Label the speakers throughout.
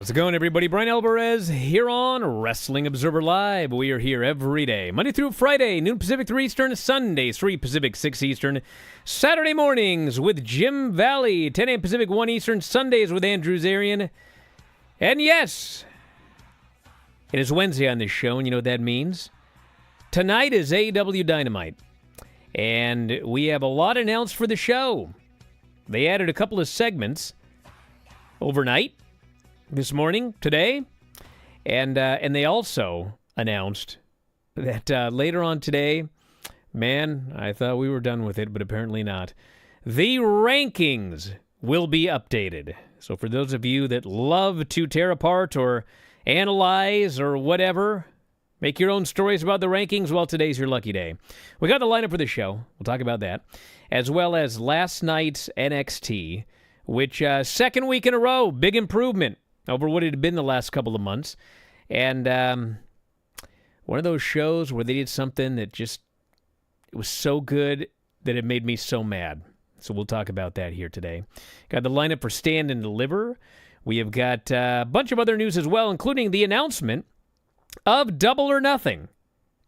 Speaker 1: How's it going, everybody? Bryan Alvarez here on Wrestling Observer Live. We are here every day, Monday through Friday, noon Pacific, 3 Eastern, Sundays, 3 Pacific, 6 Eastern, Saturday mornings with Jim Valley, 10 a.m. Pacific, 1 Eastern, Sundays with Andrew Zarian. And yes, it is Wednesday on this show, and you know what that means. Tonight is AEW Dynamite, and we have a lot announced for the show. They added a couple of segments overnight, this morning, today, and they also announced that later on today, man, I thought we were done with it, but apparently not. The rankings will be updated. So for those of you that love to tear apart or analyze or whatever, make your own stories about the rankings, well, today's your lucky day. We got the lineup for the show. We'll talk about that, as well as last night's NXT, which second week in a row, big improvement over what it had been the last couple of months. And one of those shows where they did something that just, it was so good that it made me so mad. So we'll talk about that here today. Got the lineup for Stand and Deliver. We have got a bunch of other news as well, including the announcement of Double or Nothing.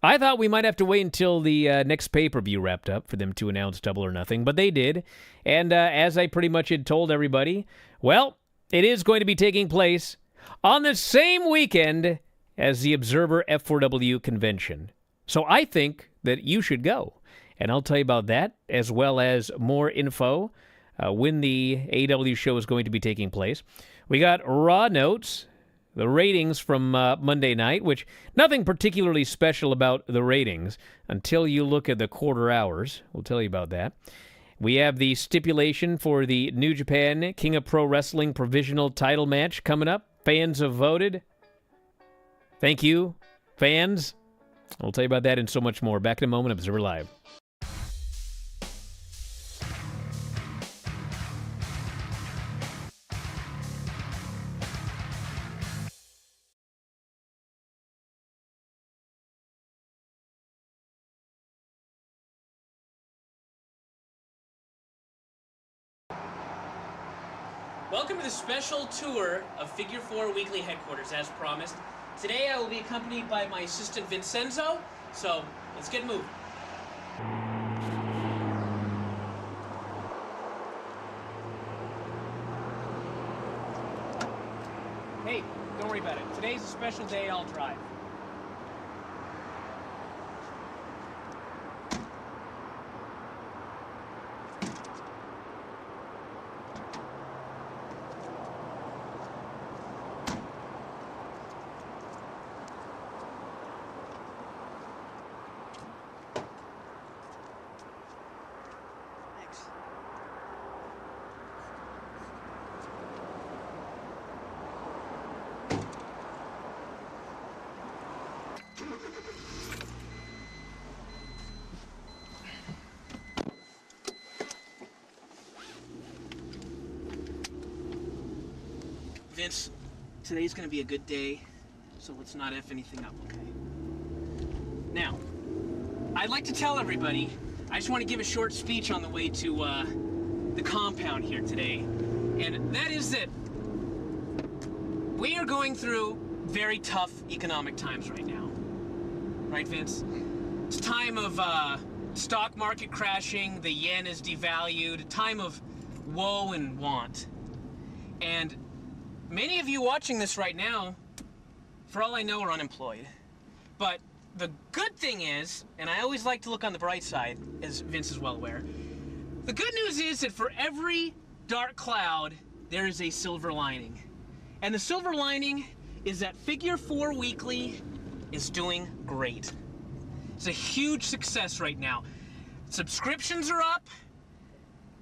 Speaker 1: I thought we might have to wait until the next pay-per-view wrapped up for them to announce Double or Nothing, but they did. And as I pretty much had told everybody, well, it is going to be taking place on the same weekend as the Observer F4W convention. So I think that you should go. And I'll tell you about that, as well as more info when the AEW show is going to be taking place. We got Raw notes, the ratings from Monday night, which nothing particularly special about the ratings until you look at the quarter hours. We'll tell you about that. We have the stipulation for the New Japan King of Pro Wrestling provisional title match coming up. Fans have voted. Thank you, fans. We'll tell you about that and so much more. Back in a moment, Observer Live.
Speaker 2: Welcome to the special tour of Figure 4 Weekly Headquarters, as promised. Today I will be accompanied by my assistant Vincenzo, so let's get moving. Hey, don't worry about it. Today's a special day, I'll drive. Vince, today's gonna be a good day, so let's not F anything up, okay? Now, I'd like to tell everybody, I just want to give a short speech on the way to the compound here today, and that is that we are going through very tough economic times right now. Right, Vince? It's a time of stock market crashing, the yen is devalued, a time of woe and want. And many of you watching this right now, for all I know, are unemployed. But the good thing is, and I always like to look on the bright side, as Vince is well aware, the good news is that for every dark cloud, there is a silver lining. And the silver lining is that Figure 4 Weekly is doing great. It's a huge success right now. Subscriptions are up,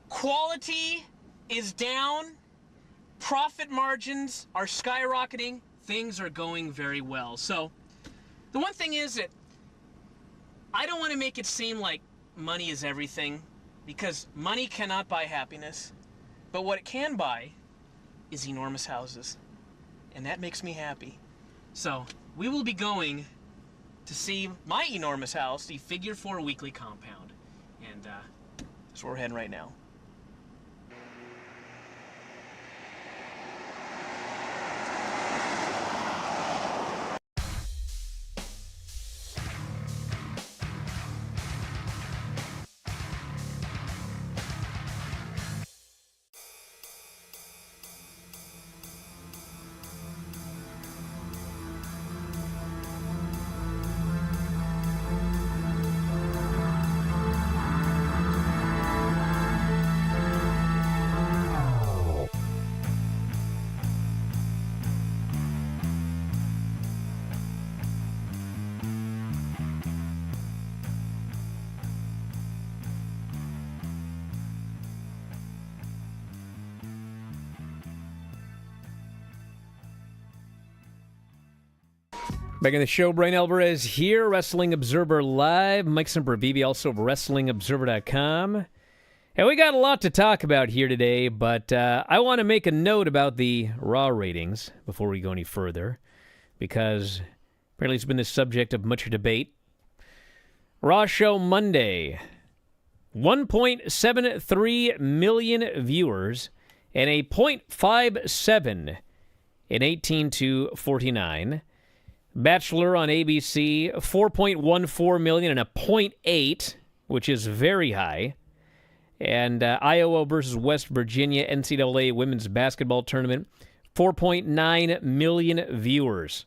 Speaker 2: quality is down, profit margins are skyrocketing, things are going very well. So the one thing is that I don't want to make it seem like money is everything, because money cannot buy happiness, but what it can buy is enormous houses, and that makes me happy. So we will be going to see my enormous house, the Figure 4 Weekly compound, and that's where we're heading right now.
Speaker 1: Back in the show, Bryan Alvarez here, Wrestling Observer Live. Mike Sempervive, also of WrestlingObserver.com. And we got a lot to talk about here today, but I want to make a note about the Raw ratings before we go any further, because apparently it's been the subject of much debate. Raw show Monday, 1.73 million viewers and a .57 in 18 to 49. Bachelor on ABC, 4.14 million and a .8, which is very high. And Iowa versus West Virginia NCAA Women's Basketball Tournament, 4.9 million viewers,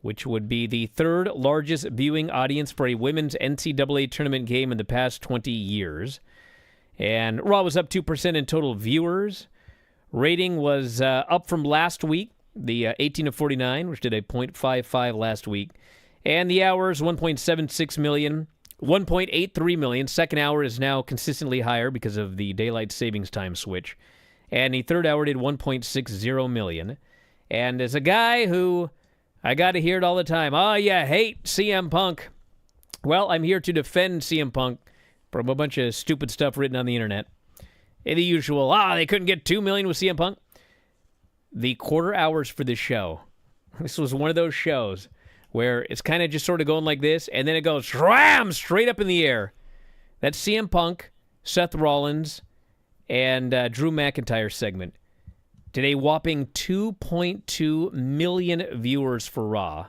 Speaker 1: which would be the third largest viewing audience for a women's NCAA tournament game in the past 20 years. And Raw was up 2% in total viewers. Rating was up from last week, the 18 to 49, which did a .55 last week. And the hours, 1.76 million, 1.83 million. Second hour is now consistently higher because of the daylight savings time switch. And the third hour did 1.60 million. And as a guy who, I got to hear it all the time, oh, yeah, hate CM Punk. Well, I'm here to defend CM Punk from a bunch of stupid stuff written on the internet. The usual, they couldn't get 2 million with CM Punk. The quarter hours for this show, this was one of those shows where it's kind of just sort of going like this, and then it goes ram straight up in the air. That's CM Punk, Seth Rollins, and Drew McIntyre segment did a whopping 2.2 million viewers for Raw.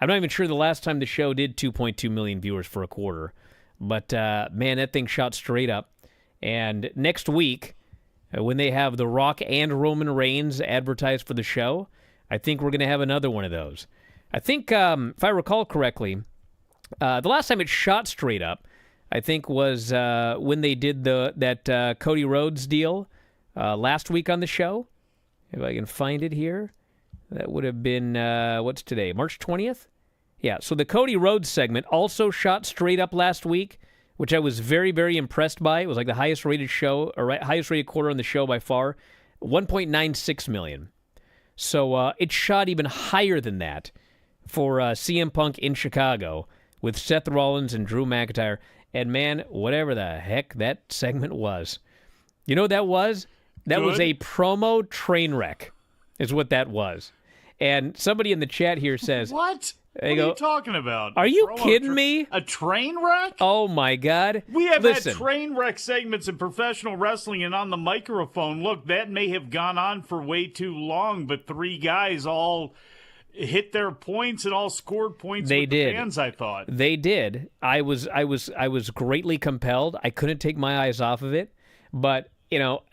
Speaker 1: I'm not even sure the last time the show did 2.2 million viewers for a quarter, but man, that thing shot straight up. And next week, when they have The Rock and Roman Reigns advertised for the show, I think we're going to have another one of those. I think, if I recall correctly, the last time it shot straight up, I think was when they did that Cody Rhodes deal last week on the show. If I can find it here. That would have been, what's today, March 20th? Yeah, so the Cody Rhodes segment also shot straight up last week, which I was very, very impressed by. It was like the highest rated show, or highest rated quarter on the show by far, 1.96 million. So it shot even higher than that for CM Punk in Chicago with Seth Rollins and Drew McIntyre. And man, whatever the heck that segment was. You know what that was? That was a promo train wreck, is what that was. And somebody in the chat here says,
Speaker 3: what? What are you talking about?
Speaker 1: Are you kidding me?
Speaker 3: A train wreck?
Speaker 1: Oh, my God.
Speaker 3: We have had train wreck segments in professional wrestling, and on the microphone, look, that may have gone on for way too long, but three guys all hit their points and all scored points the fans, I thought.
Speaker 1: They did. I was greatly compelled. I couldn't take my eyes off of it. But,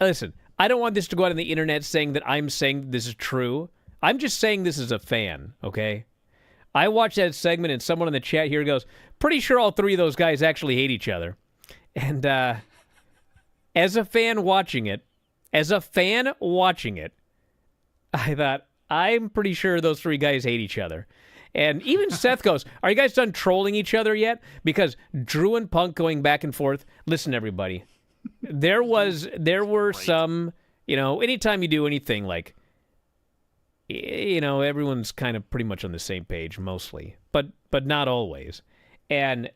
Speaker 1: listen, I don't want this to go out on the internet saying that I'm saying this is true. I'm just saying this as a fan, okay? I watched that segment, and someone in the chat here goes, pretty sure all three of those guys actually hate each other. And as a fan watching it, I thought, I'm pretty sure those three guys hate each other. And even Seth goes, are you guys done trolling each other yet? Because Drew and Punk going back and forth. Listen, everybody, there were some, anytime you do anything like, everyone's kind of pretty much on the same page mostly, but not always. And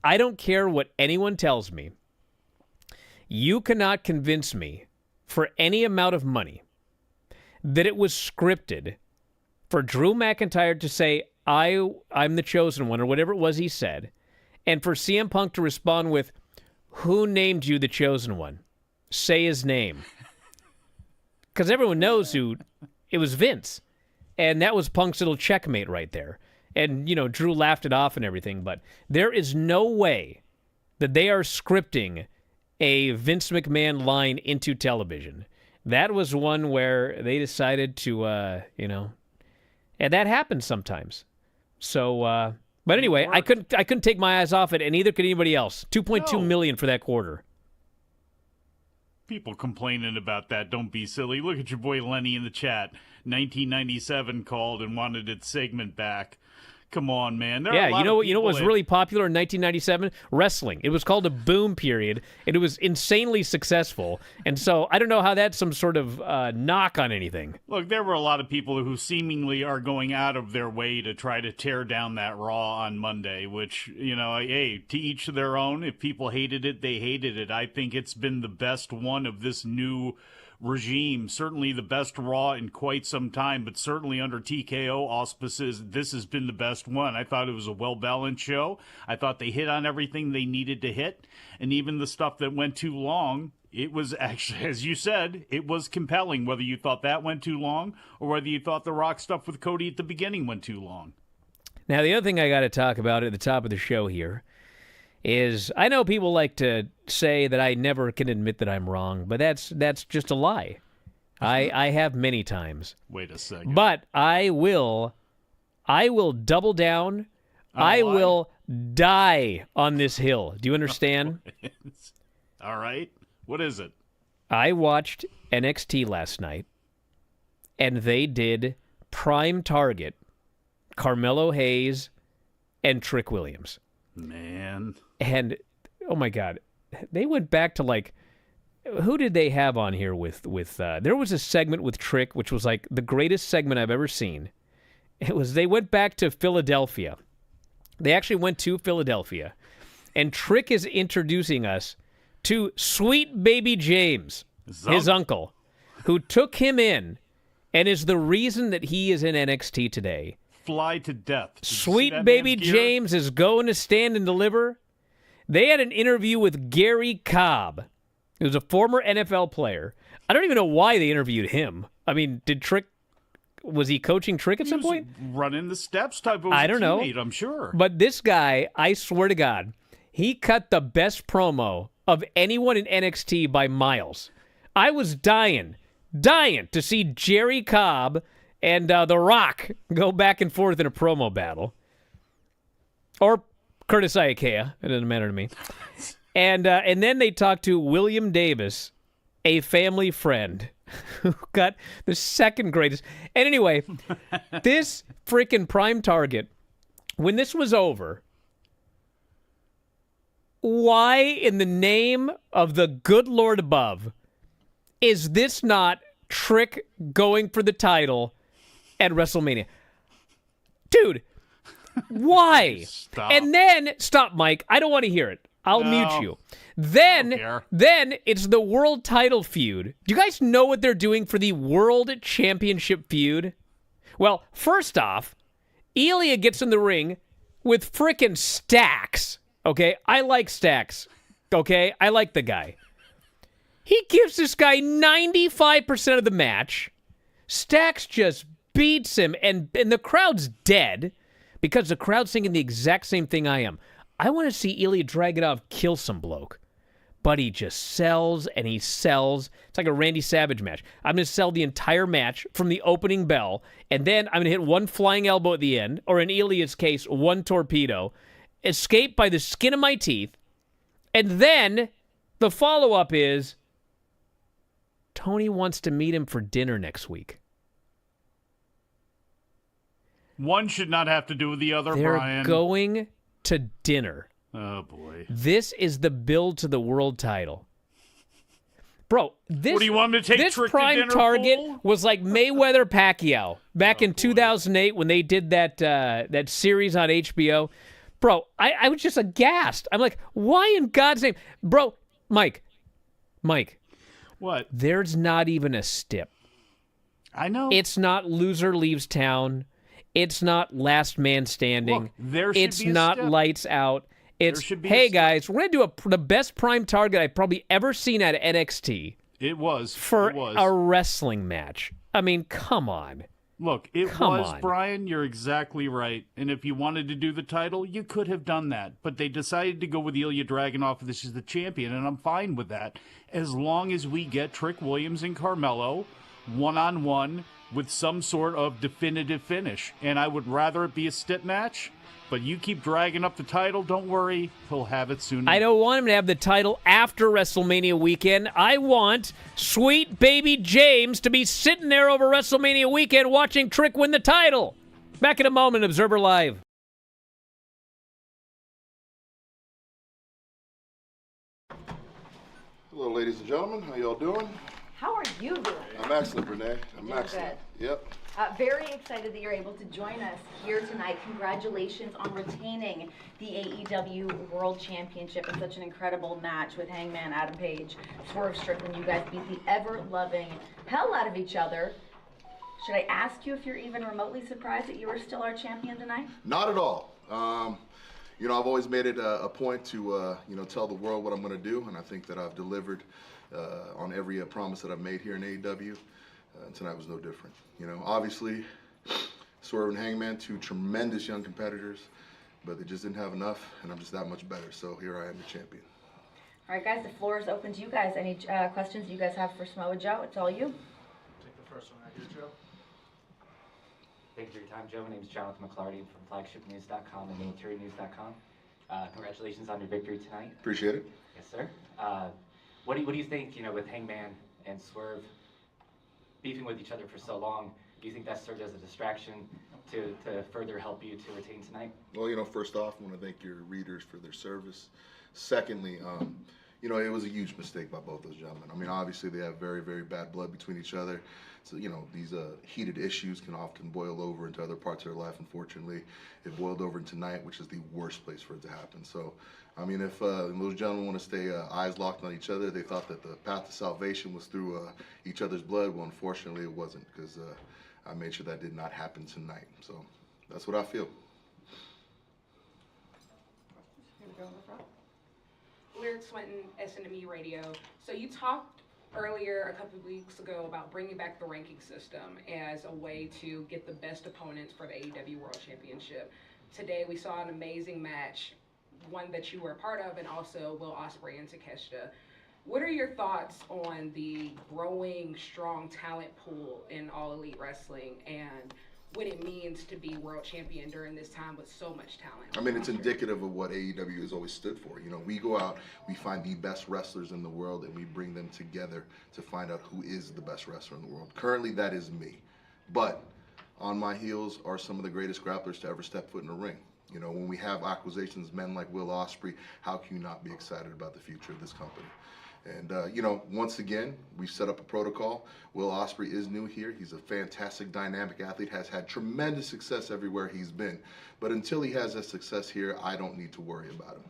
Speaker 1: I don't care what anyone tells me. You cannot convince me for any amount of money that it was scripted for Drew McIntyre to say, I'm the chosen one, or whatever it was he said, and for CM Punk to respond with, who named you the chosen one? Say his name. Because everyone knows who... It was Vince, and that was Punk's little checkmate right there. And, Drew laughed it off and everything, but there is no way that they are scripting a Vince McMahon line into television. That was one where they decided to, and that happens sometimes. So, but anyway, I couldn't take my eyes off it, and neither could anybody else. 2.2 million for that quarter.
Speaker 3: People complaining about that. Don't be silly. Look at your boy Lenny in the chat. 1997 called and wanted its segment back. Come on, man.
Speaker 1: Yeah, you know what was really popular in 1997? Wrestling. It was called a boom period, and it was insanely successful. And so I don't know how that's some sort of knock on anything.
Speaker 3: Look, there were a lot of people who seemingly are going out of their way to try to tear down that Raw on Monday, which, hey, to each their own. If people hated it, they hated it. I think it's been the best one of this new regime, certainly the best Raw in quite some time, but certainly under TKO auspices, this has been the best one. I thought it was a well-balanced show. I thought they hit on everything they needed to hit, and even the stuff that went too long, it was actually, as you said, it was compelling, whether you thought that went too long or whether you thought the Rock stuff with Cody at the beginning went too long.
Speaker 1: Now, the other thing I got to talk about at the top of the show here is I know people like to say that I never can admit that I'm wrong, but that's just a lie. I have many times.
Speaker 3: Wait a second.
Speaker 1: But I will double down. I will die on this hill. Do you understand?
Speaker 3: All right. What is it?
Speaker 1: I watched NXT last night, and they did Prime Target, Carmelo Hayes, and Trick Williams.
Speaker 3: Man.
Speaker 1: And, oh my God, they went back to who did they have on here with there was a segment with Trick, which was like the greatest segment I've ever seen. They went back to Philadelphia. They actually went to Philadelphia. And Trick is introducing us to Sweet Baby James, his uncle, who took him in and is the reason that he is in NXT today.
Speaker 3: Fly to death.
Speaker 1: Sweet Baby James is going to stand and deliver. They had an interview with Gary Cobb, who's a former NFL player. I don't even know why they interviewed him. I mean, was he coaching Trick at some point?
Speaker 3: Running the steps type of
Speaker 1: I don't know.
Speaker 3: I'm sure.
Speaker 1: But this guy, I swear to God, he cut the best promo of anyone in NXT by miles. I was dying to see Jerry Cobb and The Rock go back and forth in a promo battle. Or Curtis Iakea. It doesn't matter to me. And then they talked to William Davis, a family friend, who got the second greatest. And anyway, this freaking Prime Target, when this was over, why in the name of the good Lord above is this not Trick going for the title at WrestleMania? Dude, why?
Speaker 3: Stop.
Speaker 1: And then, stop, Mike. I don't want to hear it. I'll mute you. Then it's the world title feud. Do you guys know what they're doing for the world championship feud? Well, first off, Ilya gets in the ring with frickin' Stacks. Okay, I like Stacks. Okay, I like the guy. He gives this guy 95% of the match. Stacks just beats him, and the crowd's dead because the crowd's thinking the exact same thing I am. I want to see Ilya Dragunov kill some bloke. But he just sells and he sells. It's like a Randy Savage match. I'm going to sell the entire match from the opening bell, and then I'm going to hit one flying elbow at the end, or in Ilya's case, one torpedo, escape by the skin of my teeth, and then the follow-up is Tony wants to meet him for dinner next week.
Speaker 3: One should not have to do with the other,
Speaker 1: They're
Speaker 3: Brian.
Speaker 1: Going to dinner.
Speaker 3: Oh, boy.
Speaker 1: This is the build to the world title. Bro, this,
Speaker 3: what do you want me to take
Speaker 1: this
Speaker 3: Trick
Speaker 1: Prime
Speaker 3: to dinner
Speaker 1: Target
Speaker 3: for?
Speaker 1: was like Mayweather-Pacquiao back in 2008 when they did that series on HBO. Bro, I was just aghast. I'm like, why in God's name? Bro, Mike.
Speaker 3: What?
Speaker 1: There's not even a stip.
Speaker 3: I know.
Speaker 1: It's not loser leaves town. It's not last man standing.
Speaker 3: Look, there should
Speaker 1: it's
Speaker 3: be a
Speaker 1: not
Speaker 3: step.
Speaker 1: Lights out. It's,
Speaker 3: should be a
Speaker 1: hey
Speaker 3: step.
Speaker 1: guys, we're going to do the best Prime Target I've probably ever seen at NXT
Speaker 3: It was.
Speaker 1: for
Speaker 3: It was.
Speaker 1: a wrestling match. I mean, come on.
Speaker 3: Look, it
Speaker 1: Come
Speaker 3: was,
Speaker 1: on.
Speaker 3: Brian. You're exactly right. And if you wanted to do the title, you could have done that. But they decided to go with Ilya Dragunov. This is the champion, and I'm fine with that. As long as we get Trick Williams and Carmelo one-on-one with some sort of definitive finish. And I would rather it be a stip match. But you keep dragging up the title, don't worry. He'll have it soon.
Speaker 1: I don't want him to have the title after WrestleMania weekend. I want Sweet Baby James to be sitting there over WrestleMania weekend watching Trick win the title. Back in a moment, Observer Live.
Speaker 4: Hello, ladies and gentlemen. How y'all doing?
Speaker 5: How are you doing?
Speaker 4: I'm excellent, Renee. I'm
Speaker 5: Doing
Speaker 4: excellent.
Speaker 5: good.
Speaker 4: Yep.
Speaker 5: Very excited that you're able to join us here tonight. Congratulations on retaining the AEW World Championship in such an incredible match with Hangman Adam Page, Swerve Strickland. You guys beat the ever-loving hell out of each other. Should I ask you if you're even remotely surprised that you are still our champion tonight?
Speaker 4: Not at all. I've always made it a point to, tell the world what I'm going to do, and I think that I've delivered on every promise that I've made here in AEW. And tonight was no different. Obviously, Swerve and Hangman, two tremendous young competitors, but they just didn't have enough, and I'm just that much better. So here I am, the champion.
Speaker 5: All right, guys, the floor is open to you guys. Any questions you guys have for Samoa Joe? It's all you.
Speaker 6: Take the first one right here, Joe.
Speaker 7: Thank you for your time, Joe. My name is Jonathan McClarty from flagshipnews.com and militarynews.com. Congratulations on your victory tonight.
Speaker 4: Appreciate it.
Speaker 7: Yes, sir. What do you think, with Hangman and Swerve beefing with each other for so long, do you think that served as a distraction to further help you to retain tonight?
Speaker 4: Well, first off, I want to thank your readers for their service. Secondly, it was a huge mistake by both those gentlemen. I mean, obviously they have very, very bad blood between each other. So, these heated issues can often boil over into other parts of their life. Unfortunately, it boiled over into tonight, which is the worst place for it to happen. So, I mean, if those gentlemen want to stay eyes locked on each other, they thought that the path to salvation was through each other's blood. Well, unfortunately, it wasn't, because I made sure that did not happen tonight. So that's what I feel.
Speaker 5: Here we go in the front.
Speaker 8: Lyric Swinton, SNME Radio. So you talked earlier, a couple of weeks ago, about bringing back the ranking system as a way to get the best opponents for the AEW World Championship. Today we saw an amazing match, one that you were a part of, and also Will Ospreay and Takeshita. What are your thoughts on the growing, strong talent pool in All Elite Wrestling and what it means to be world champion during this time with so much talent?
Speaker 4: I mean, it's indicative of what AEW has always stood for. We go out, we find the best wrestlers in the world, and we bring them together to find out who is the best wrestler in the world. Currently, that is me. But on my heels are some of the greatest grapplers to ever step foot in a ring. When we have acquisitions, men like Will Ospreay, how can you not be excited about the future of this company? And, once again, we've set up a protocol. Will Ospreay is new here. He's a fantastic, dynamic athlete, has had tremendous success everywhere he's been. But until he has that success here, I don't need to worry about him.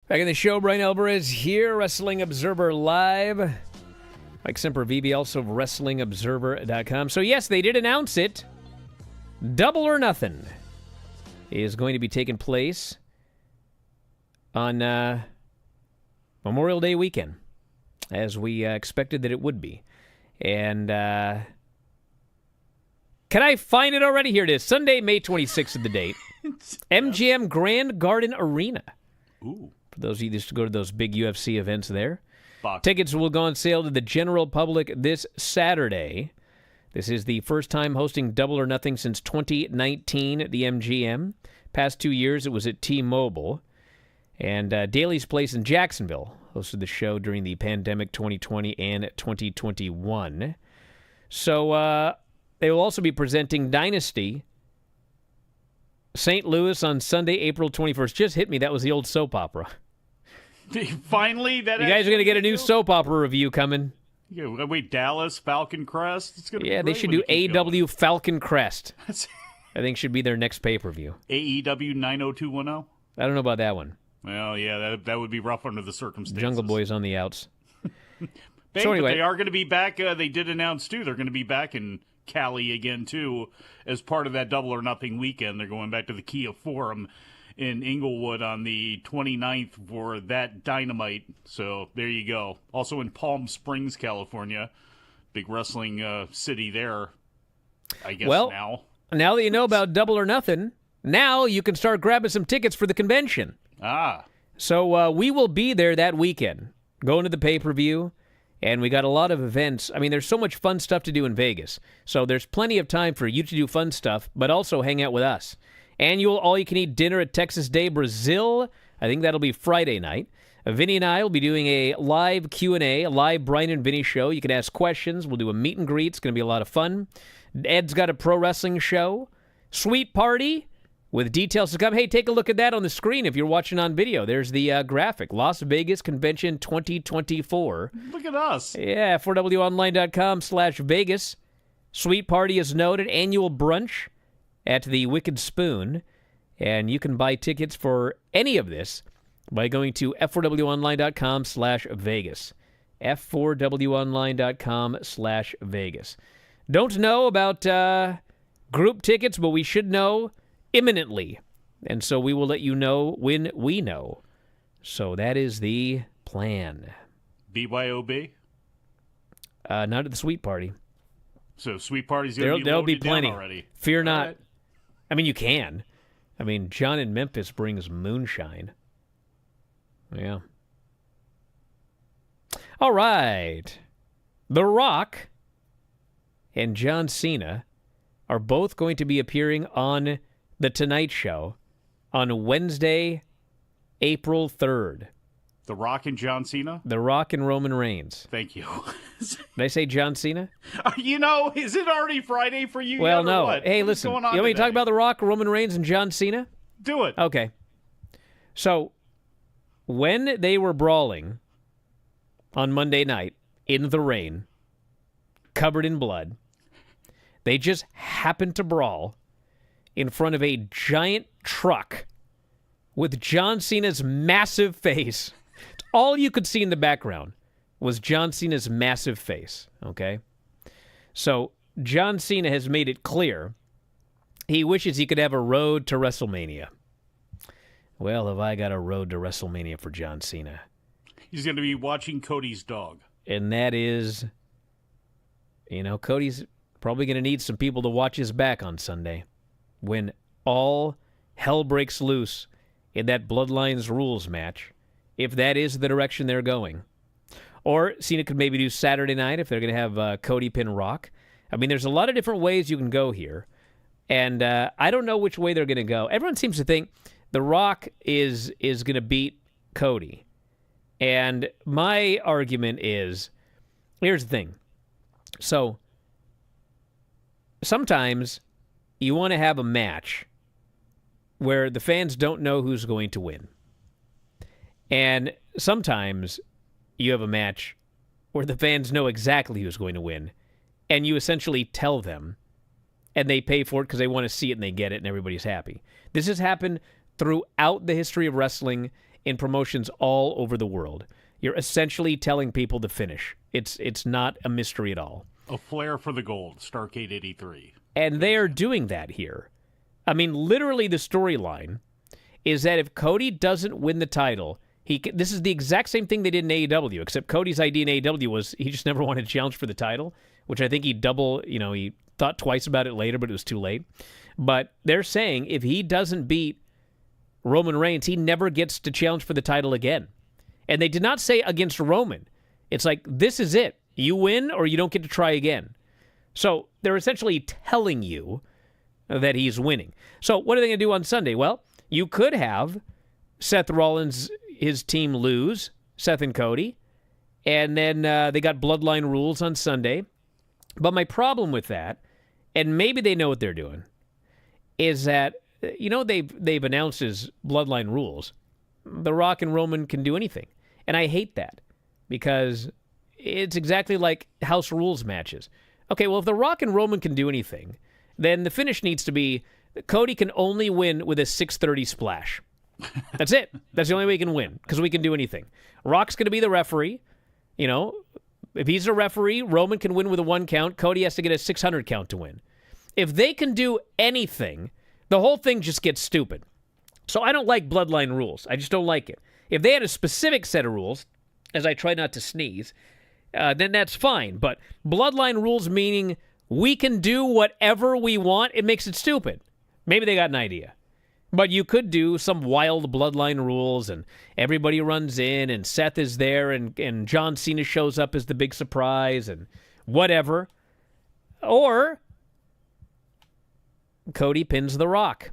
Speaker 1: Back in the show, Bryan Alvarez here, Wrestling Observer Live. Mike Sempervive, also of WrestlingObserver.com. So yes, they did announce it. Double or Nothing is going to be taking place on Memorial Day weekend, as we expected that it would be. And can I find it already? Here it is. Sunday, May 26th is the date. MGM Grand Garden Arena.
Speaker 3: Ooh.
Speaker 1: For those of you that go to those big UFC events there.
Speaker 3: Box.
Speaker 1: Tickets will go on sale to the general public this Saturday. This is the first time hosting Double or Nothing since 2019 at the MGM. Past 2 years, it was at T-Mobile. And Daly's Place in Jacksonville hosted the show during the pandemic 2020 and 2021. So they will also be presenting Dynasty St. Louis on Sunday, April 21st. Just hit me. That was the old soap opera.
Speaker 3: Finally, that
Speaker 1: you guys are going to get a new soap opera review coming.
Speaker 3: Yeah, wait, Dallas Falcon Crest. It's gonna be
Speaker 1: they
Speaker 3: great
Speaker 1: should
Speaker 3: when
Speaker 1: do
Speaker 3: you keep
Speaker 1: AW
Speaker 3: going.
Speaker 1: Falcon Crest. I think should be their next pay-per-view.
Speaker 3: AEW 90210.
Speaker 1: I don't know about that one.
Speaker 3: Well, yeah, that would be rough under the circumstances.
Speaker 1: Jungle Boy's on the outs.
Speaker 3: But
Speaker 1: So anyway,
Speaker 3: they are going to be back. They did announce too. They're going to be back in Cali again too, as part of that Double or Nothing weekend. They're going back to the Kia Forum in Inglewood on the 29th for that Dynamite. So there you go. Also in Palm Springs, California, big wrestling city there. I guess
Speaker 1: well,
Speaker 3: now
Speaker 1: that you know about Double or Nothing, now you can start grabbing some tickets for the convention.
Speaker 3: Ah.
Speaker 1: So we will be there that weekend, going to the pay-per-view, and we got a lot of events. I mean, there's so much fun stuff to do in Vegas. So there's plenty of time for you to do fun stuff, but also hang out with us. Annual all-you-can-eat dinner at Texas Day Brazil. I think that'll be Friday night. Vinny and I will be doing a live Q&A, a live Bryan and Vinny show. You can ask questions. We'll do a meet and greet. It's going to be a lot of fun. Ed's got a pro wrestling show. Sweet Party with details to come. Hey, take a look at that on the screen if you're watching on video. There's the graphic. Las Vegas Convention 2024.
Speaker 3: Look at us.
Speaker 1: Yeah, 4wonline.com/Vegas. Sweet Party is noted. Annual brunch at the Wicked Spoon. And you can buy tickets for any of this by going to f4wonline.com/Vegas. f4wonline.com/Vegas. Don't know about group tickets, but we should know imminently. And so we will let you know when we know. So that is the plan.
Speaker 3: BYOB?
Speaker 1: Not at the Sweet Party.
Speaker 3: So Sweet Party's going to be
Speaker 1: There'll be
Speaker 3: loaded down
Speaker 1: plenty.
Speaker 3: already.
Speaker 1: Fear not.
Speaker 3: Right.
Speaker 1: I mean, you can. I mean, John in Memphis brings moonshine. Yeah. All right. The Rock and John Cena are both going to be appearing on The Tonight Show on Wednesday, April 3rd.
Speaker 3: The Rock and John Cena?
Speaker 1: The Rock and Roman Reigns.
Speaker 3: Thank you.
Speaker 1: Did I say John Cena?
Speaker 3: You know, is it already Friday for you
Speaker 1: Well,
Speaker 3: yet, or
Speaker 1: no.
Speaker 3: what?
Speaker 1: Hey,
Speaker 3: What's
Speaker 1: listen.
Speaker 3: going
Speaker 1: You
Speaker 3: on
Speaker 1: want me to
Speaker 3: today?
Speaker 1: talk about The Rock, Roman Reigns, and John Cena?
Speaker 3: Do it.
Speaker 1: Okay. So, when they were brawling on Monday night in the rain, covered in blood, they just happened to brawl in front of a giant truck with John Cena's massive face. All you could see in the background was John Cena's massive face, okay? So, John Cena has made it clear he wishes he could have a road to WrestleMania. Well, have I got a road to WrestleMania for John Cena?
Speaker 3: He's going to be watching Cody's dog.
Speaker 1: And that is, Cody's probably going to need some people to watch his back on Sunday when all hell breaks loose in that Bloodlines Rules match, if that is the direction they're going. Or Cena could maybe do Saturday night if they're going to have Cody pin Rock. I mean, there's a lot of different ways you can go here. And I don't know which way they're going to go. Everyone seems to think The Rock is going to beat Cody. And my argument is, here's the thing. So, sometimes you want to have a match where the fans don't know who's going to win. And sometimes you have a match where the fans know exactly who's going to win, and you essentially tell them, and they pay for it because they want to see it and they get it and everybody's happy. This has happened throughout the history of wrestling in promotions all over the world. You're essentially telling people the finish. It's not a mystery at all.
Speaker 3: A flair for the gold, Starrcade 83.
Speaker 1: And they are doing that here. I mean, literally the storyline is that if Cody doesn't win the title, this is the exact same thing they did in AEW, except Cody's idea in AEW was he just never wanted to challenge for the title, which I think he thought twice about it later, but it was too late. But they're saying if he doesn't beat Roman Reigns, he never gets to challenge for the title again. And they did not say against Roman. It's like, this is it. You win or you don't get to try again. So they're essentially telling you that he's winning. So what are they going to do on Sunday? Well, you could have Seth Rollins, his team lose, Seth and Cody, and then they got Bloodline Rules on Sunday. But my problem with that, and maybe they know what they're doing, is that, they've announced as Bloodline Rules. The Rock and Roman can do anything. And I hate that because it's exactly like House Rules matches. Okay, well, if The Rock and Roman can do anything, then the finish needs to be Cody can only win with a 630 splash. That's it. That's the only way he can win because we can do anything. Rock's going to be the referee. If he's a referee, Roman can win with a 1 count. Cody has to get a 600 count to win. If they can do anything, the whole thing just gets stupid. So I don't like Bloodline Rules. I just don't like it. If they had a specific set of rules, as I try not to sneeze, then that's fine. But Bloodline Rules meaning we can do whatever we want, it makes it stupid. Maybe they got an idea. But you could do some wild bloodline rules, and everybody runs in, and Seth is there, and John Cena shows up as the big surprise, and whatever. Or Cody pins The Rock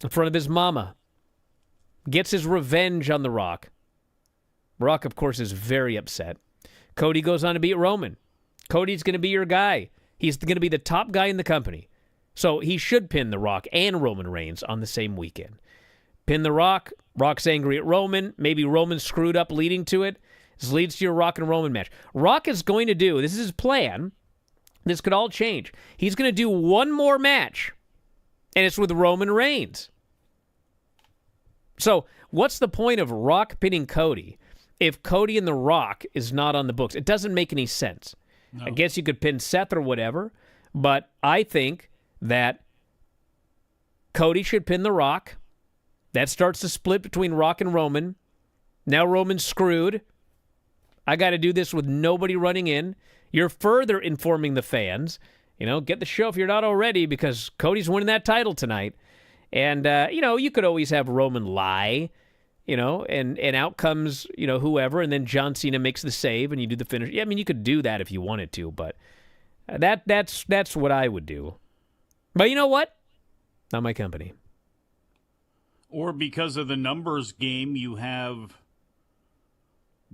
Speaker 1: in front of his mama. Gets his revenge on The Rock. Rock, of course, is very upset. Cody goes on to beat Roman. Cody's going to be your guy. He's going to be the top guy in the company. So he should pin The Rock and Roman Reigns on the same weekend. Pin The Rock. Rock's angry at Roman. Maybe Roman screwed up leading to it. This leads to your Rock and Roman match. Rock is going to do, this is his plan. This could all change. He's going to do one more match, and it's with Roman Reigns. So what's the point of Rock pinning Cody if Cody and The Rock is not on the books? It doesn't make any sense. No. I guess you could pin Seth or whatever, but I think that Cody should pin The Rock. That starts the split between Rock and Roman. Now Roman's screwed. I got to do this with nobody running in. You're further informing the fans. Get the show if you're not already, because Cody's winning that title tonight. And, you could always have Roman lie, and out comes, whoever, and then John Cena makes the save and you do the finish. Yeah, I mean, you could do that if you wanted to, but that's what I would do. But you know what? Not my company.
Speaker 3: Or because of the numbers game, you have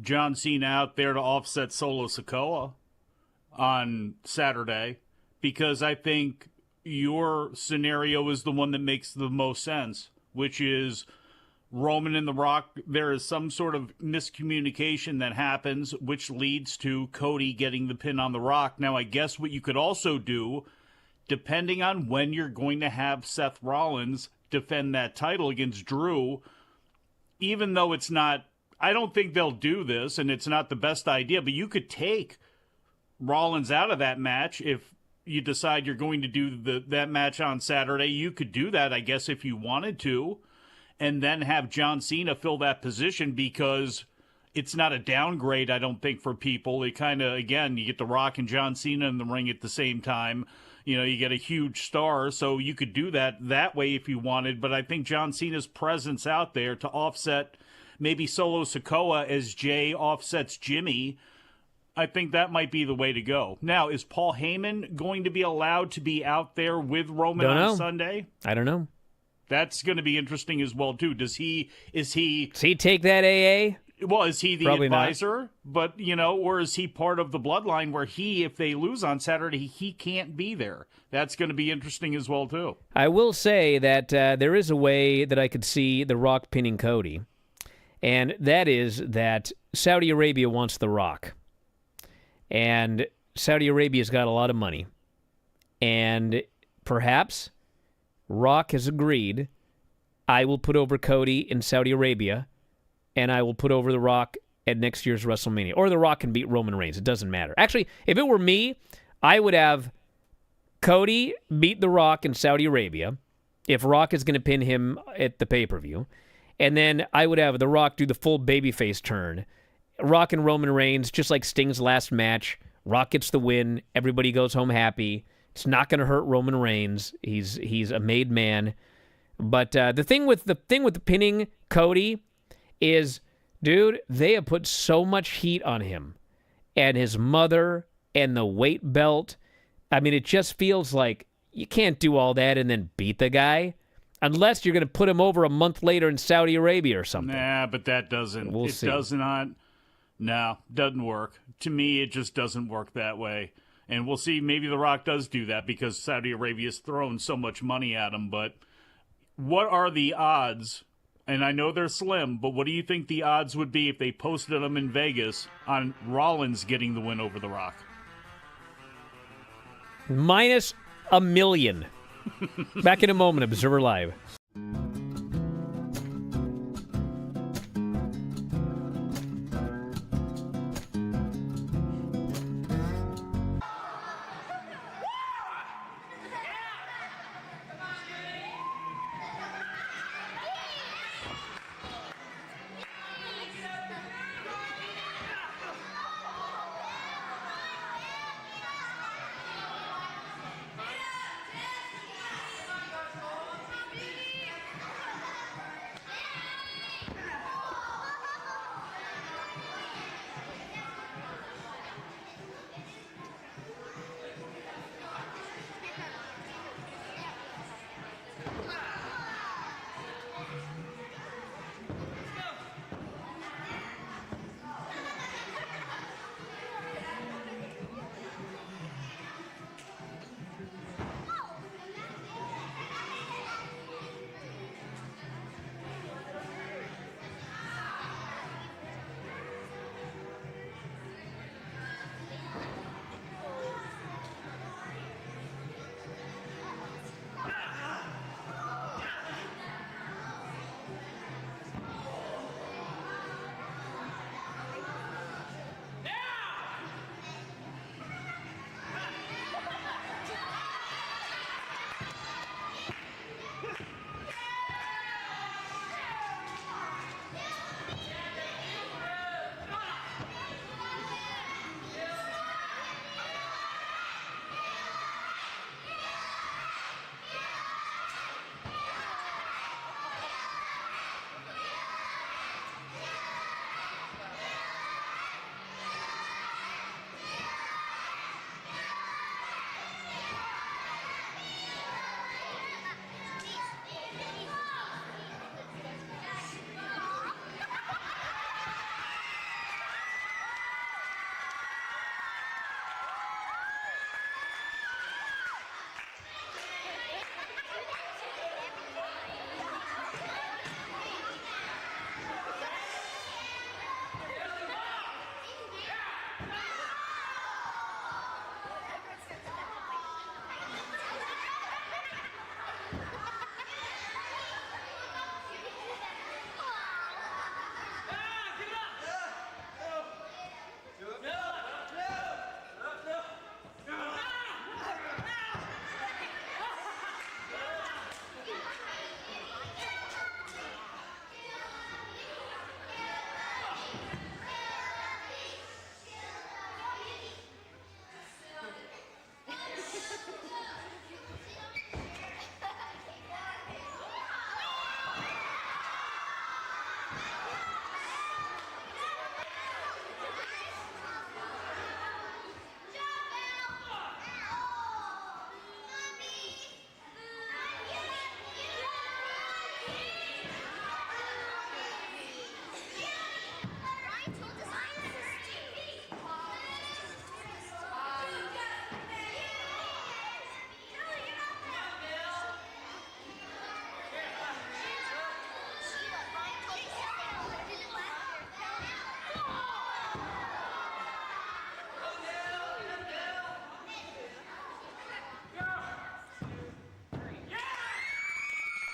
Speaker 3: John Cena out there to offset Solo Sikoa on Saturday, because I think your scenario is the one that makes the most sense, which is Roman and The Rock. There is some sort of miscommunication that happens, which leads to Cody getting the pin on The Rock. Now, I guess what you could also do, depending on when you're going to have Seth Rollins defend that title against Drew, even though it's not, I don't think they'll do this, and it's not the best idea, but you could take Rollins out of that match if you decide you're going to do that match on Saturday. You could do that, I guess, if you wanted to, and then have John Cena fill that position, because it's not a downgrade, I don't think, for people. It kind of, again, you get The Rock and John Cena in the ring at the same time. You get a huge star, so you could do that way if you wanted. But I think John Cena's presence out there to offset maybe Solo Sikoa as Jay offsets Jimmy, I think that might be the way to go. Now, is Paul Heyman going to be allowed to be out there with Roman on Sunday?
Speaker 1: I don't know.
Speaker 3: That's going to be interesting as well, too. Does he
Speaker 1: take that AA?
Speaker 3: Well, is he the
Speaker 1: Probably
Speaker 3: advisor? Not. But, or is he part of the bloodline where if they lose on Saturday, he can't be there? That's going to be interesting as well, too.
Speaker 1: I will say that there is a way that I could see The Rock pinning Cody, and that is that Saudi Arabia wants The Rock. And Saudi Arabia's got a lot of money. And perhaps Rock has agreed, I will put over Cody in Saudi Arabia, and I will put over The Rock at next year's WrestleMania. Or The Rock can beat Roman Reigns. It doesn't matter. Actually, if it were me, I would have Cody beat The Rock in Saudi Arabia, if Rock is going to pin him at the pay-per-view. And then I would have The Rock do the full babyface turn. Rock and Roman Reigns, just like Sting's last match. Rock gets the win. Everybody goes home happy. It's not going to hurt Roman Reigns. He's a made man. But the thing with the pinning Cody is, dude, they have put so much heat on him and his mother and the weight belt. I mean, it just feels like you can't do all that and then beat the guy. Unless you're going to put him over a month later in Saudi Arabia or something.
Speaker 3: Nah, but that doesn't.
Speaker 1: We'll see.
Speaker 3: Does not. No, doesn't work. To me, it just doesn't work that way. And we'll see. Maybe The Rock does do that because Saudi Arabia's throwing so much money at him. But what are the odds? And I know they're slim, but what do you think the odds would be if they posted them in Vegas on Rollins getting the win over The Rock?
Speaker 1: -1 million. Back in a moment, Observer Live.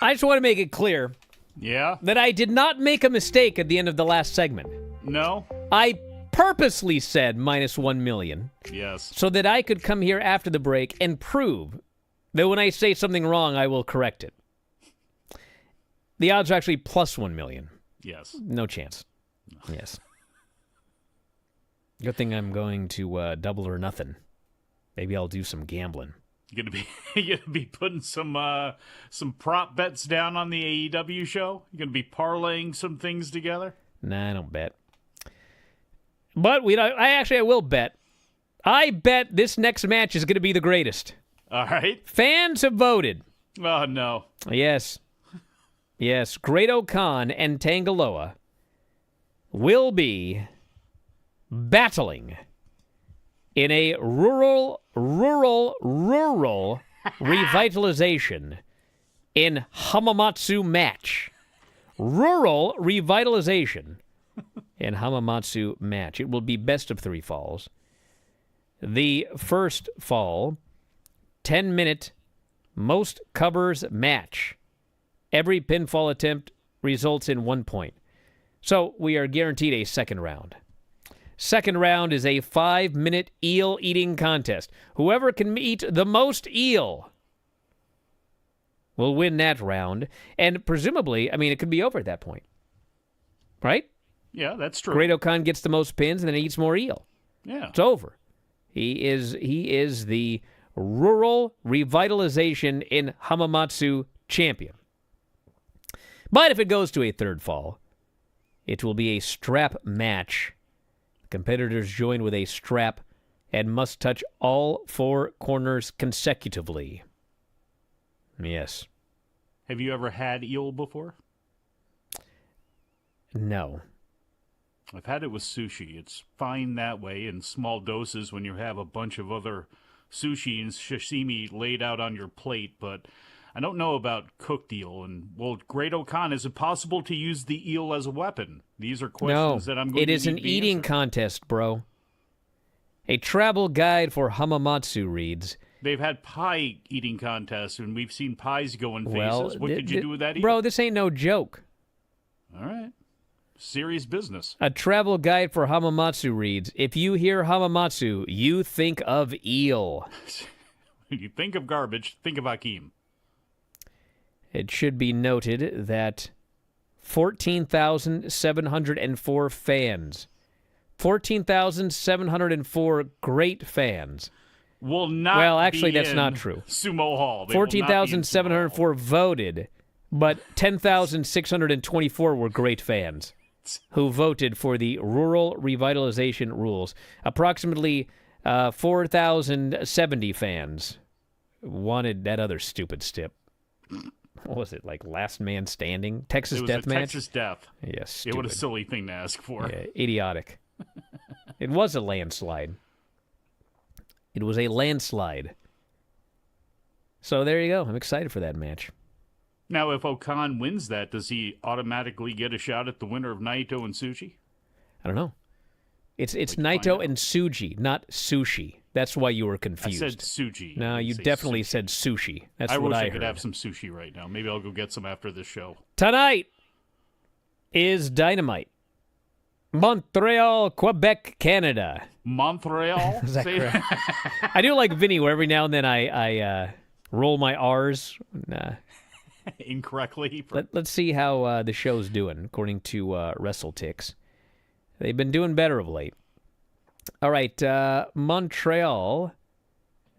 Speaker 1: I just want to make it clear
Speaker 3: Yeah?
Speaker 1: that I did not make a mistake at the end of the last segment.
Speaker 3: No?
Speaker 1: I purposely said minus 1 million
Speaker 3: Yes.
Speaker 1: so that I could come here after the break and prove that when I say something wrong, I will correct it. The odds are actually plus 1 million.
Speaker 3: Yes.
Speaker 1: No chance. Yes. Good thing I'm going to double or nothing. Maybe I'll do some gambling.
Speaker 3: You gonna be putting some prop bets down on the AEW show? You gonna be parlaying some things together?
Speaker 1: Nah, I don't bet. But I will bet. I bet this next match is going to be the greatest.
Speaker 3: All right.
Speaker 1: Fans have voted.
Speaker 3: Oh no.
Speaker 1: Yes. Yes, Great-O-Khan and Tangaloa will be battling in a rural revitalization in Hamamatsu match. Rural revitalization in Hamamatsu match. It will be best of 3 falls. The first fall, 10-minute most covers match. Every pinfall attempt results in 1 point. So we are guaranteed a second round. Second round is a 5-minute eel eating contest. Whoever can eat the most eel will win that round. And presumably, I mean, it could be over at that point. Right?
Speaker 3: Yeah, that's true.
Speaker 1: Great-O-Khan gets the most pins and then he eats more eel.
Speaker 3: Yeah.
Speaker 1: It's over. He is the rural revitalization in Hamamatsu champion. But if it goes to a third fall, it will be a strap match. Competitors join with a strap and must touch all 4 corners consecutively. Yes.
Speaker 3: Have you ever had eel before?
Speaker 1: No.
Speaker 3: I've had it with sushi. It's fine that way in small doses when you have a bunch of other sushi and sashimi laid out on your plate, but I don't know about cooked eel. And, well, Great-O-Khan, is it possible to use the eel as a weapon? These are questions that I'm going to
Speaker 1: it is an
Speaker 3: need to
Speaker 1: eating
Speaker 3: answer.
Speaker 1: contest, bro. A travel guide for Hamamatsu reads,
Speaker 3: They've had pie eating contests, and we've seen pies go in faces.
Speaker 1: well,
Speaker 3: What could you do with that eel?
Speaker 1: Bro, this ain't no joke.
Speaker 3: All right. Serious business.
Speaker 1: A travel guide for Hamamatsu reads, if you hear Hamamatsu, you think of eel.
Speaker 3: When you think of garbage, think of Akeem.
Speaker 1: It should be noted that 14,704 fans, 14,704 great fans.
Speaker 3: Will not
Speaker 1: Well, actually,
Speaker 3: be
Speaker 1: that's
Speaker 3: in
Speaker 1: not true.
Speaker 3: Sumo Hall. They will not be in Sumo
Speaker 1: 14,704 voted, but 10,624 were great fans who voted for the rural revitalization rules. Approximately 4,070 fans wanted that other stupid stip. What was it, like Last Man Standing? Texas
Speaker 3: It was
Speaker 1: Death
Speaker 3: a
Speaker 1: Match?
Speaker 3: Texas Death.
Speaker 1: Yes,
Speaker 3: Yeah, what a silly thing to ask for.
Speaker 1: Yeah, idiotic. It was a landslide. It was a landslide. So there you go. I'm excited for that match.
Speaker 3: Now, if Okan wins that, does he automatically get a shot at the winner of Naito and Sushi?
Speaker 1: I don't know. It's
Speaker 3: Like to
Speaker 1: Naito
Speaker 3: find out.
Speaker 1: and Suji, not sushi. That's why you were
Speaker 3: I
Speaker 1: confused.
Speaker 3: said Suji.
Speaker 1: No,
Speaker 3: I didn't
Speaker 1: you
Speaker 3: say
Speaker 1: definitely
Speaker 3: sushi.
Speaker 1: said sushi. That's
Speaker 3: I
Speaker 1: what
Speaker 3: wish
Speaker 1: I
Speaker 3: I could
Speaker 1: heard.
Speaker 3: have some sushi right now. Maybe I'll go get some after this show.
Speaker 1: Tonight is Dynamite. Montreal, Quebec, Canada.
Speaker 3: Montreal?
Speaker 1: Is that
Speaker 3: Say-
Speaker 1: correct? I do like Vinny, where every now and then I roll my R's.
Speaker 3: Incorrectly.
Speaker 1: Let's see how the show's doing, according to WrestleTix. They've been doing better of late. All right, Montreal.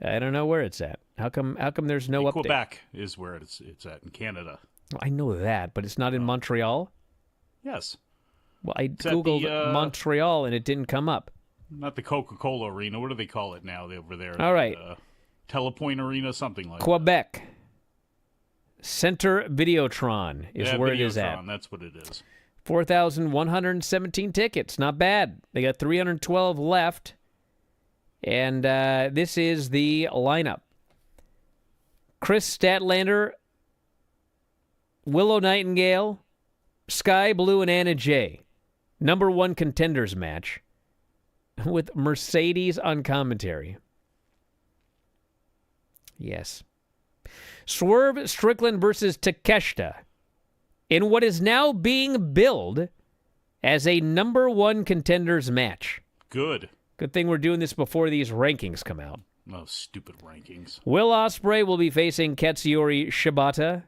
Speaker 1: I don't know where it's at. How come there's no update?
Speaker 3: Quebec is where it's at in Canada.
Speaker 1: I know that, but it's not in Montreal?
Speaker 3: Yes.
Speaker 1: Well, I
Speaker 3: at
Speaker 1: Googled
Speaker 3: the,
Speaker 1: Montreal, and it didn't come up.
Speaker 3: Not the Coca-Cola Arena. What do they call it now over there?
Speaker 1: All right.
Speaker 3: Telepoint Arena, something like that.
Speaker 1: Quebec. Center Videotron is
Speaker 3: Yeah,
Speaker 1: where it is at.
Speaker 3: Videotron, that's what it is.
Speaker 1: 4,117 tickets. Not bad. They got 312 left. And this is the lineup. Chris Statlander, Willow Nightingale, Sky Blue, and Anna Jay. Number 1 contenders match with Mercedes on commentary. Yes. Swerve Strickland versus Takeshita in what is now being billed as a number one contenders match.
Speaker 3: Good.
Speaker 1: Good thing we're doing this before these rankings come out.
Speaker 3: Oh, stupid rankings.
Speaker 1: Will Ospreay will be facing Katsuyori Shibata.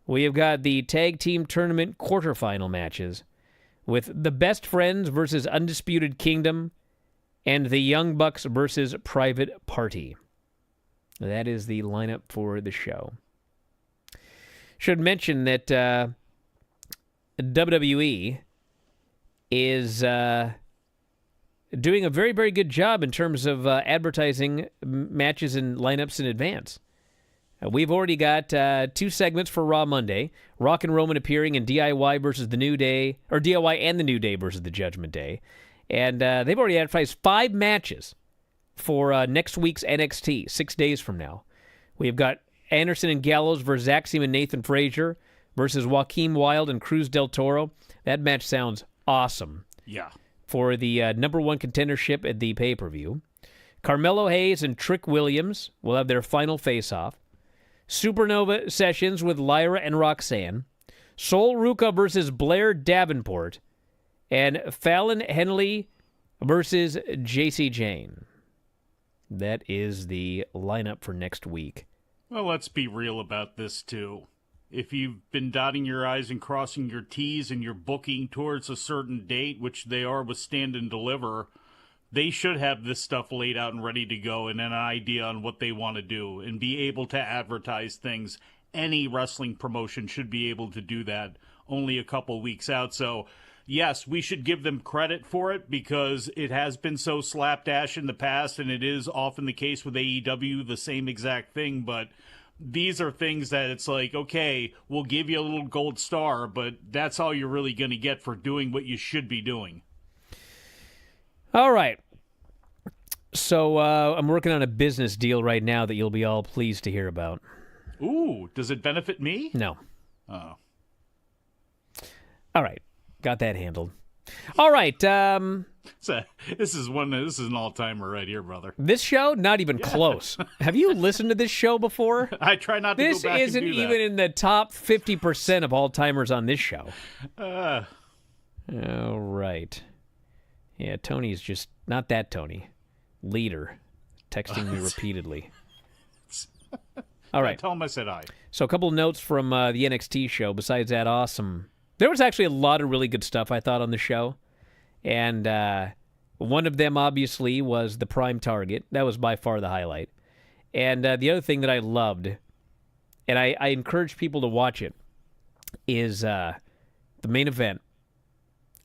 Speaker 1: We have got the tag team tournament quarterfinal matches with the Best Friends versus Undisputed Kingdom and the Young Bucks versus Private Party. That is the lineup for the show. Should mention that WWE is doing a very, very good job in terms of advertising matches and lineups in advance. We've already got 2 segments for Raw Monday. Rock and Roman appearing in DIY versus the New Day, or DIY and the New Day versus the Judgment Day. And they've already advertised 5 matches for next week's NXT, 6 days from now. We've got Anderson and Gallows versus Axiom and Nathan Frazier versus Joaquin Wilde and Cruz del Toro. That match sounds awesome.
Speaker 3: Yeah.
Speaker 1: For the number one contendership at the pay-per-view. Carmelo Hayes and Trick Williams will have their final face-off. Supernova sessions with Lyra and Roxanne. Sol Ruka versus Blair Davenport. And Fallon Henley versus JC Jane. That is the lineup for next week.
Speaker 3: Well, let's be real about this, too. If you've been dotting your I's and crossing your T's and you're booking towards a certain date, which they are with Stand and Deliver, they should have this stuff laid out and ready to go and an idea on what they want to do and be able to advertise things. Any wrestling promotion should be able to do that only a couple weeks out. So, yes, we should give them credit for it because it has been so slapdash in the past, and it is often the case with AEW, the same exact thing, but these are things that it's like, okay, we'll give you a little gold star, but that's all you're really going to get for doing what you should be doing.
Speaker 1: All right. So I'm working on a business deal right now that you'll be all pleased to hear about.
Speaker 3: Ooh, does it benefit me?
Speaker 1: No.
Speaker 3: Oh.
Speaker 1: All right. Got that handled. All right.
Speaker 3: This is an all-timer right here, brother.
Speaker 1: This show, not even close. Have you listened to this show before?
Speaker 3: I try not to
Speaker 1: this
Speaker 3: go back and do that.
Speaker 1: This isn't even in the top 50% of all-timers on this show. All right. Yeah, Tony's just not that Tony. Leader, texting me repeatedly. All right.
Speaker 3: Tell him I said hi.
Speaker 1: So a couple of notes from the NXT show. Besides that, awesome. There was actually a lot of really good stuff, I thought, on the show. And one of them, obviously, was the Prime Target. That was by far the highlight. And the other thing that I loved, and I encourage people to watch it, is the main event.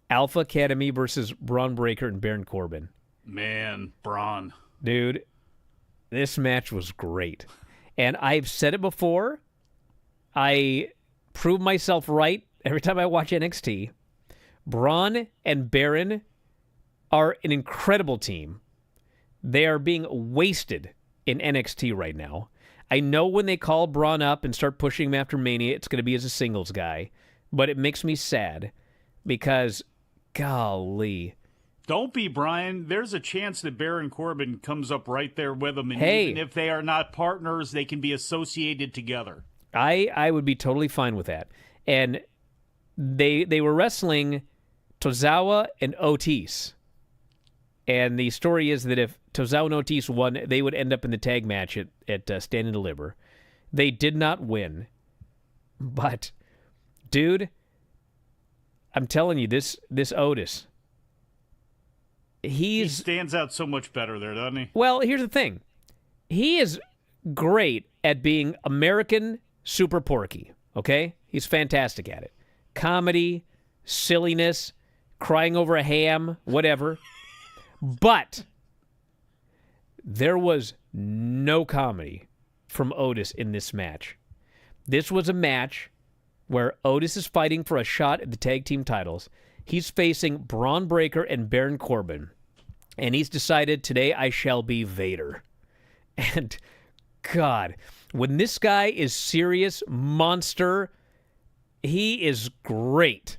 Speaker 1: Alpha Academy versus Braun Breaker and Baron Corbin.
Speaker 3: Man, Braun.
Speaker 1: Dude, this match was great. And I've said it before. I prove myself right every time I watch NXT. Braun and Baron are an incredible team. They are being wasted in NXT right now. I know when they call Braun up and start pushing him after Mania, it's going to be as a singles guy. But it makes me sad because, golly.
Speaker 3: Don't be, Brian. There's a chance that Baron Corbin comes up right there with them. And
Speaker 1: hey,
Speaker 3: even if they are not partners, they can be associated together.
Speaker 1: I would be totally fine with that. And they were wrestling Tozawa and Otis. And the story is that if Tozawa and Otis won, they would end up in the tag match at Stand and Deliver. They did not win. But, dude, I'm telling you, this Otis, he
Speaker 3: stands out so much better there, doesn't he?
Speaker 1: Well, here's the thing. He is great at being American Super Porky, okay? He's fantastic at it. Comedy, silliness, crying over a ham, whatever. But there was no comedy from Otis in this match. This was a match where Otis is fighting for a shot at the tag team titles. He's facing Braun Breaker and Baron Corbin. And he's decided, today I shall be Vader. And, God, when this guy is serious, monster, he is great.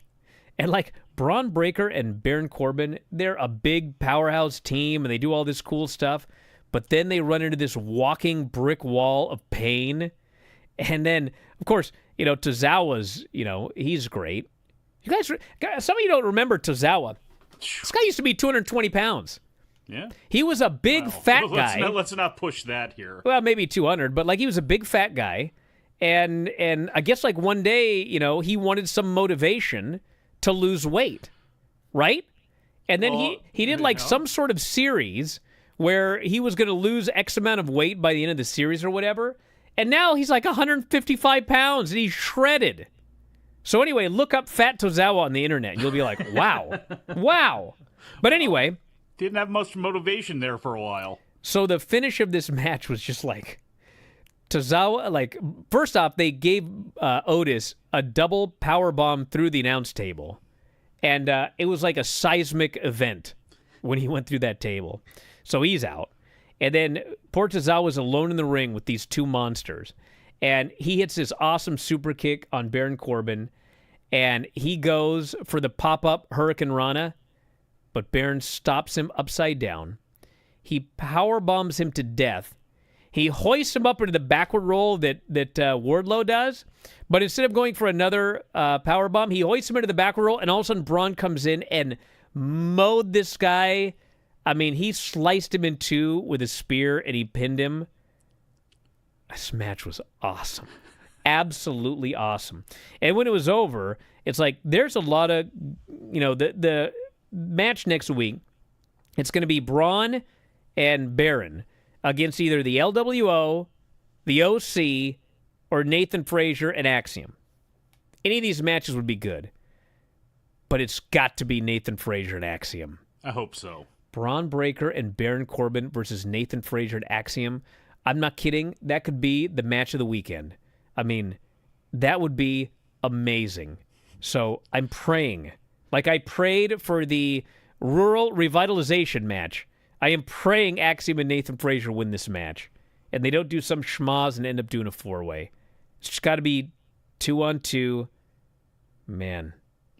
Speaker 1: And, like, Braun Breaker and Baron Corbin, they're a big powerhouse team, and they do all this cool stuff. but then they run into this walking brick wall of pain. And then, of course, Tozawa's, he's great. You guys, some of you don't remember Tozawa. This guy used to be 220 pounds.
Speaker 3: Yeah.
Speaker 1: He was a big fat guy.
Speaker 3: Let's not push that here.
Speaker 1: Well, maybe 200, but he was a big fat guy. And I guess one day, he wanted some motivation to lose weight, right? And then he did some sort of series where he was going to lose X amount of weight by the end of the series or whatever. And now he's 155 pounds and he's shredded. So anyway, look up Fat Tozawa on the internet and you'll be like, wow, wow. But anyway.
Speaker 3: Didn't have much motivation there for a while.
Speaker 1: So the finish of this match was just Tozawa, first off, they gave Otis a double power bomb through the announce table. And it was like a seismic event when he went through that table. So he's out. And then poor Tozawa's alone in the ring with these two monsters. And he hits this awesome super kick on Baron Corbin. And he goes for the pop-up Hurricane Rana. But Baron stops him upside down. He power bombs him to death. He hoists him up into the backward roll that Wardlow does. But instead of going for another power bomb, he hoists him into the backward roll. And all of a sudden, Braun comes in and mowed this guy. I mean, he sliced him in two with a spear, and he pinned him. This match was awesome. Absolutely awesome. And when it was over, it's there's a lot of, the match next week, it's going to be Braun and Baron against either the LWO, the OC, or Nathan Frazier and Axiom. Any of these matches would be good. But it's got to be Nathan Frazier and Axiom.
Speaker 3: I hope so.
Speaker 1: Braun Breaker and Baron Corbin versus Nathan Frazier and Axiom. I'm not kidding. That could be the match of the weekend. I mean, that would be amazing. So I'm praying. I prayed for the rural revitalization match. I am praying Axiom and Nathan Frazier win this match. And they don't do some schmoz and end up doing a four-way. It's just got to be 2-on-2. Man.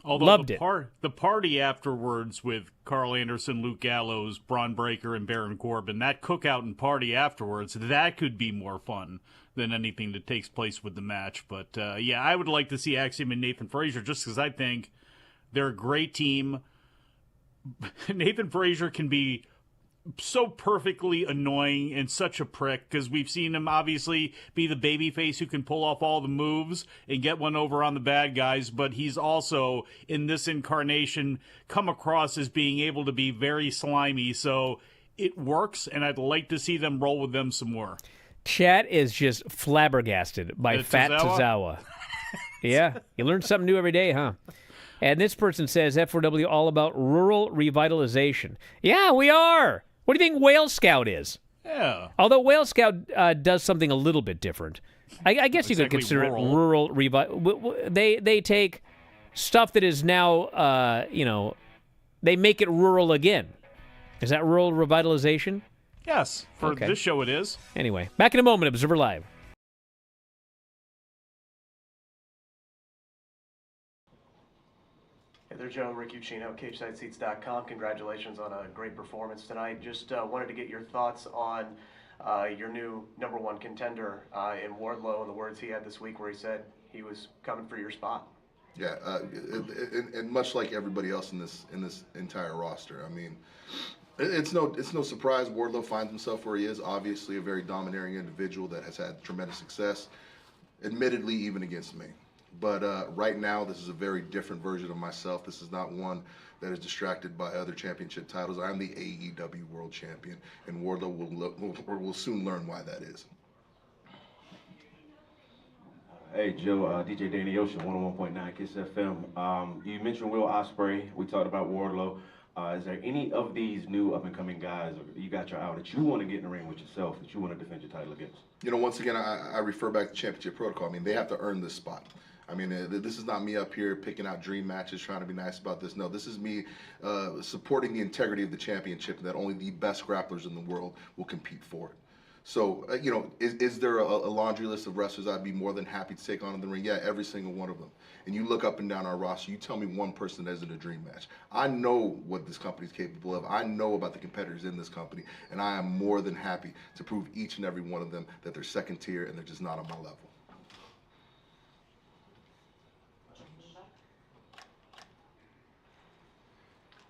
Speaker 3: Although
Speaker 1: loved
Speaker 3: the party afterwards with Carl Anderson, Luke Gallows, Braun Breaker, and Baron Corbin, that cookout and party afterwards, that could be more fun than anything that takes place with the match. But, yeah, I would like to see Axiom and Nathan Frazier just because I think they're a great team. Nathan Frazier can be so perfectly annoying and such a prick because we've seen him obviously be the babyface who can pull off all the moves and get one over on the bad guys, but he's also in this incarnation come across as being able to be very slimy, so it works, and I'd like to see them roll with them some more.
Speaker 1: Chat is just flabbergasted by Fat Tozawa. Yeah, you learn something new every day, huh? And this person says F4W all about rural revitalization. Yeah, we are. What do you think Whale Scout is?
Speaker 3: Yeah.
Speaker 1: Although Whale Scout does something a little bit different. I guess you could consider it rural They take stuff that is now, they make it rural again. Is that rural revitalization?
Speaker 3: Yes. For this show it is.
Speaker 1: Anyway, back in a moment, Observer Live.
Speaker 6: Hey there, Joe. Rick Uccino, CageSideSeats.com. Congratulations on a great performance tonight. Just wanted to get your thoughts on your new number one contender in Wardlow and the words he had this week where he said he was coming for your spot.
Speaker 4: Yeah, and much like everybody else in this entire roster, I mean, it's no surprise Wardlow finds himself where he is. Obviously, a very domineering individual that has had tremendous success, admittedly, even against me. But right now, this is a very different version of myself. This is not one that is distracted by other championship titles. I'm the AEW World Champion, and Wardlow will soon learn why that is.
Speaker 9: Hey, Joe, DJ Danny Ocean, 101.9 KISS FM. You mentioned Will Ospreay. We talked about Wardlow. Is there any of these new up-and-coming guys you got your eye that you want to get in the ring with yourself, that you want to defend your title against?
Speaker 4: Once again, I refer back to championship protocol. I mean, they have to earn this spot. I mean, this is not me up here picking out dream matches, trying to be nice about this. No, this is me supporting the integrity of the championship that only the best grapplers in the world will compete for it. So, is there a laundry list of wrestlers I'd be more than happy to take on in the ring? Yeah, every single one of them. And you look up and down our roster, you tell me one person that isn't a dream match. I know what this company's capable of. I know about the competitors in this company, and I am more than happy to prove each and every one of them that they're second tier and they're just not on my level.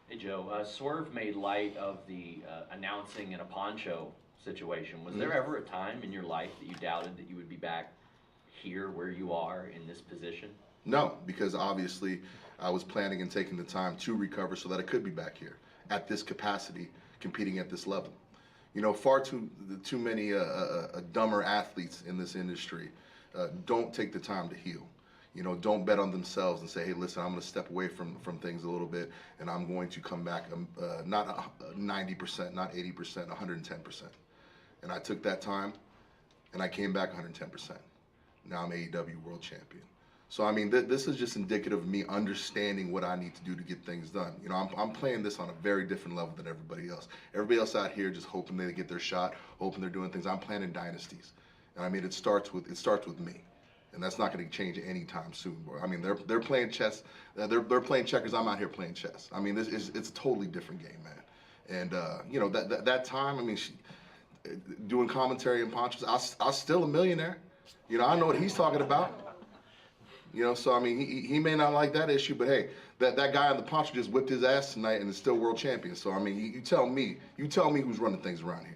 Speaker 10: Hey Joe, Swerve made light of the announcing in a poncho situation. Was there ever a time in your life that you doubted that you would be back here where you are in this position?
Speaker 4: No, because obviously I was planning and taking the time to recover so that I could be back here at this capacity, competing at this level. Far too many dumber athletes in this industry don't take the time to heal. Don't bet on themselves and say, hey, listen, I'm going to step away from things a little bit, and I'm going to come back not 90%, not 80%, 110%. And I took that time, and I came back 110%. Now I'm AEW World Champion. So, I mean, this is just indicative of me understanding what I need to do to get things done. I'm playing this on a very different level than everybody else. Everybody else out here just hoping they get their shot, hoping they're doing things. I'm planning dynasties. And, I mean, it starts with me. And that's not going to change anytime soon, bro. I mean, they're playing chess. They're playing checkers. I'm out here playing chess. I mean, it's a totally different game, man. And that time, I mean, doing commentary and ponchos, I was still a millionaire. I know what he's talking about. So I mean, he may not like that issue, but hey, that guy on the poncho just whipped his ass tonight and is still world champion. So I mean, you tell me who's running things around here.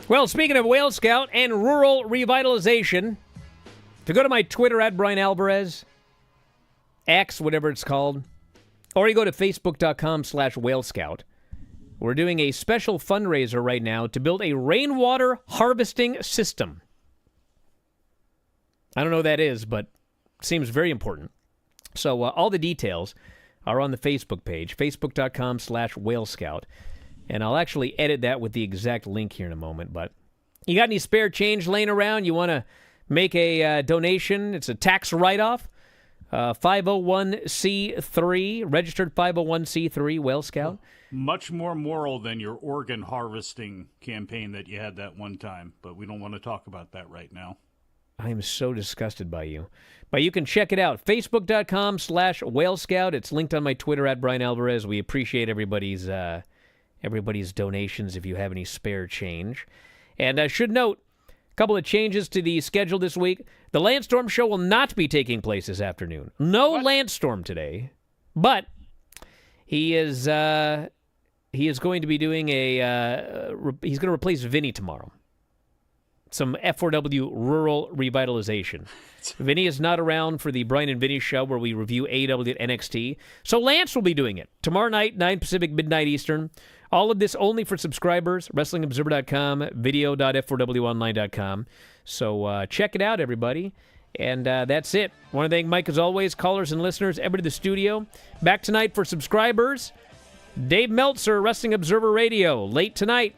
Speaker 1: Well, speaking of Whale Scout and rural revitalization, to go to my Twitter at Bryan Alvarez, X, whatever it's called, or you go to facebook.com/Whale Scout. We're doing a special fundraiser right now to build a rainwater harvesting system. I don't know what that is, but it seems very important. So all the details are on the Facebook page, facebook.com/Whale Scout. And I'll actually edit that with the exact link here in a moment. But you got any spare change laying around? You want to make a donation? It's a tax write-off. 501c3, registered 501c3, Whale Scout.
Speaker 3: Much more moral than your organ harvesting campaign that you had that one time. But we don't want to talk about that right now.
Speaker 1: I am so disgusted by you. But you can check it out. Facebook.com/Whale Scout. It's linked on my Twitter at Bryan Alvarez. We appreciate everybody's donations if you have any spare change. And I should note, a couple of changes to the schedule this week. The Lance Storm show will not be taking place this afternoon. No Lance Storm today. But he is going to be doing he's going to replace Vinny tomorrow. Some F4W rural revitalization. Vinny is not around for the Bryan and Vinny show where we review AEW and NXT. So Lance will be doing it tomorrow night, 9 Pacific, midnight Eastern. All of this only for subscribers, WrestlingObserver.com, video.f4wonline.com. So check it out, everybody. And that's it. Want to thank Mike, as always, callers and listeners, everybody in the studio. Back tonight for subscribers, Dave Meltzer, Wrestling Observer Radio, late tonight.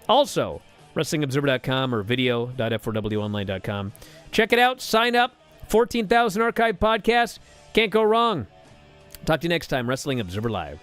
Speaker 1: Also, WrestlingObserver.com or video.f4wonline.com. Check it out. Sign up. 14,000 archive podcasts. Can't go wrong. Talk to you next time. Wrestling Observer Live.